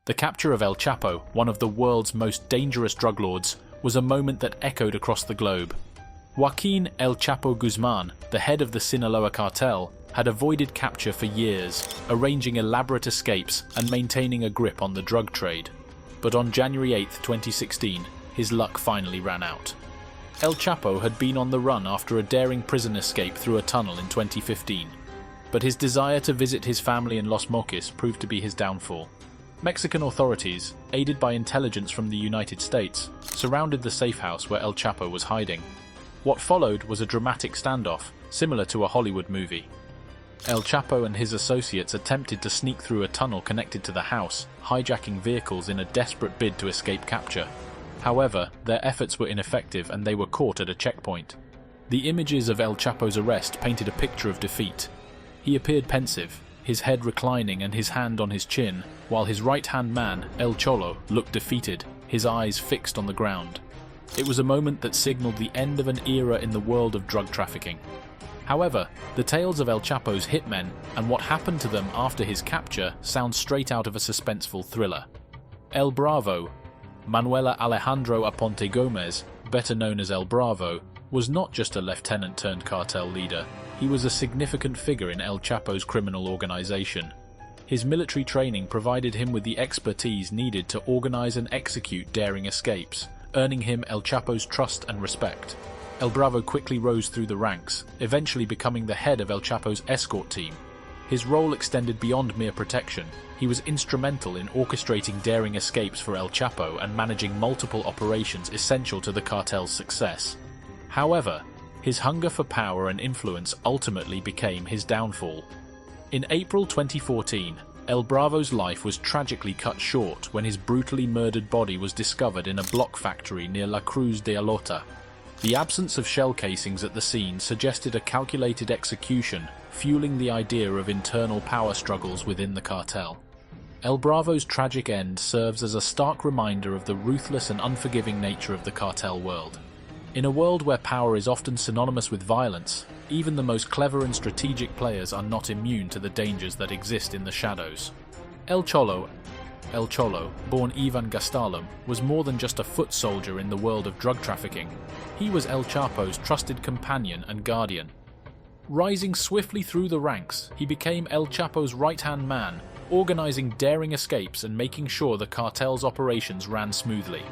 The capture of El Chapo, one of the world's most dangerous drug lords, was a moment that echoed across the globe. Joaquín El Chapo Guzman, the head of the Sinaloa cartel, had avoided capture for years, arranging elaborate escapes and maintaining a grip on the drug trade. But on January 8, 2016, his luck finally ran out. El Chapo had been on the run after a daring prison escape through a tunnel in 2015, but his desire to visit his family in Los Mochis proved to be his downfall. Mexican authorities, aided by intelligence from the United States, surrounded the safe house where El Chapo was hiding. What followed was a dramatic standoff, similar to a Hollywood movie. El Chapo and his associates attempted to sneak through a tunnel connected to the house, hijacking vehicles in a desperate bid to escape capture. However, their efforts were ineffective and they were caught at a checkpoint. The images of El Chapo's arrest painted a picture of defeat. He appeared pensive, his head reclining and his hand on his chin, while his right-hand man, El Cholo, looked defeated, his eyes fixed on the ground. It was a moment that signaled the end of an era in the world of drug trafficking. However, the tales of El Chapo's hitmen and what happened to them after his capture sound straight out of a suspenseful thriller. El Bravo, Manuel Alejandro Aponte Gomez, better known as El Bravo, was not just a lieutenant turned cartel leader, he was a significant figure in El Chapo's criminal organization. His military training provided him with the expertise needed to organize and execute daring escapes, earning him El Chapo's trust and respect. El Bravo quickly rose through the ranks, eventually becoming the head of El Chapo's escort team. His role extended beyond mere protection. He was instrumental in orchestrating daring escapes for El Chapo and managing multiple operations essential to the cartel's success. However, his hunger for power and influence ultimately became his downfall. In April 2014, El Bravo's life was tragically cut short when his brutally murdered body was discovered in a block factory near La Cruz de Alota. The absence of shell casings at the scene suggested a calculated execution, fueling the idea of internal power struggles within the cartel. El Bravo's tragic end serves as a stark reminder of the ruthless and unforgiving nature of the cartel world. In a world where power is often synonymous with violence, even the most clever and strategic players are not immune to the dangers that exist in the shadows. El Cholo, born Ivan Gastalum, was more than just a foot soldier in the world of drug trafficking. He was El Chapo's trusted companion and guardian. Rising swiftly through the ranks, he became El Chapo's right-hand man, organizing daring escapes and making sure the cartel's operations ran smoothly.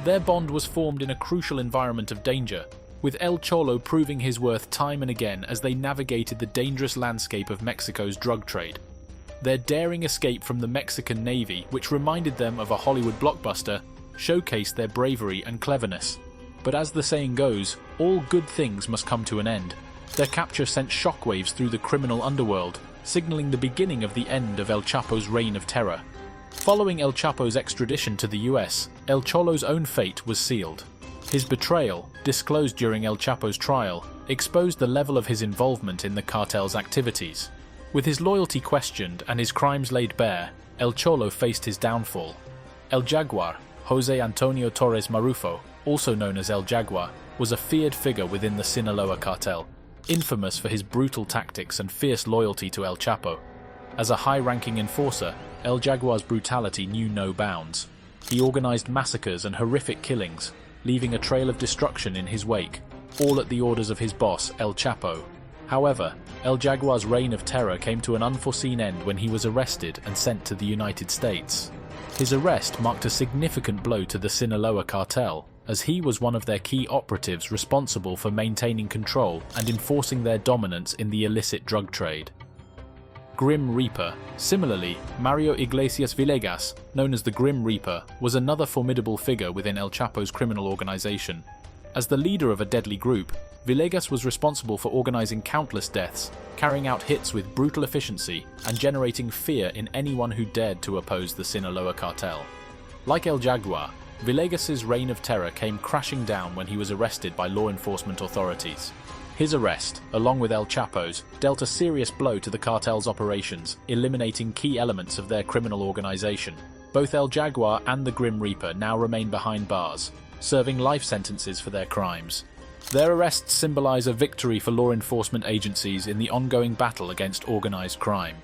Their bond was formed in a crucial environment of danger, with El Cholo proving his worth time and again as they navigated the dangerous landscape of Mexico's drug trade. Their daring escape from the Mexican Navy, which reminded them of a Hollywood blockbuster, showcased their bravery and cleverness. But as the saying goes, all good things must come to an end. Their capture sent shockwaves through the criminal underworld, signaling the beginning of the end of El Chapo's reign of terror. Following El Chapo's extradition to the US, El Cholo's own fate was sealed. His betrayal, disclosed during El Chapo's trial, exposed the level of his involvement in the cartel's activities. With his loyalty questioned and his crimes laid bare, El Cholo faced his downfall. El Jaguar, Jose Antonio Torres Marufo, also known as El Jaguar, was a feared figure within the Sinaloa cartel, infamous for his brutal tactics and fierce loyalty to El Chapo. As a high-ranking enforcer, El Jaguar's brutality knew no bounds. He organized massacres and horrific killings, leaving a trail of destruction in his wake, all at the orders of his boss, El Chapo. However, El Jaguar's reign of terror came to an unforeseen end when he was arrested and sent to the United States. His arrest marked a significant blow to the Sinaloa cartel, as he was one of their key operatives responsible for maintaining control and enforcing their dominance in the illicit drug trade. Grim Reaper. Similarly, Mario Iglesias Villegas, known as the Grim Reaper, was another formidable figure within El Chapo's criminal organization. As the leader of a deadly group, Villegas was responsible for organizing countless deaths, carrying out hits with brutal efficiency, and generating fear in anyone who dared to oppose the Sinaloa cartel. Like El Jaguar, Villegas' reign of terror came crashing down when he was arrested by law enforcement authorities. His arrest, along with El Chapo's, dealt a serious blow to the cartel's operations, eliminating key elements of their criminal organization. Both El Jaguar and the Grim Reaper now remain behind bars, serving life sentences for their crimes. Their arrests symbolize a victory for law enforcement agencies in the ongoing battle against organized crime.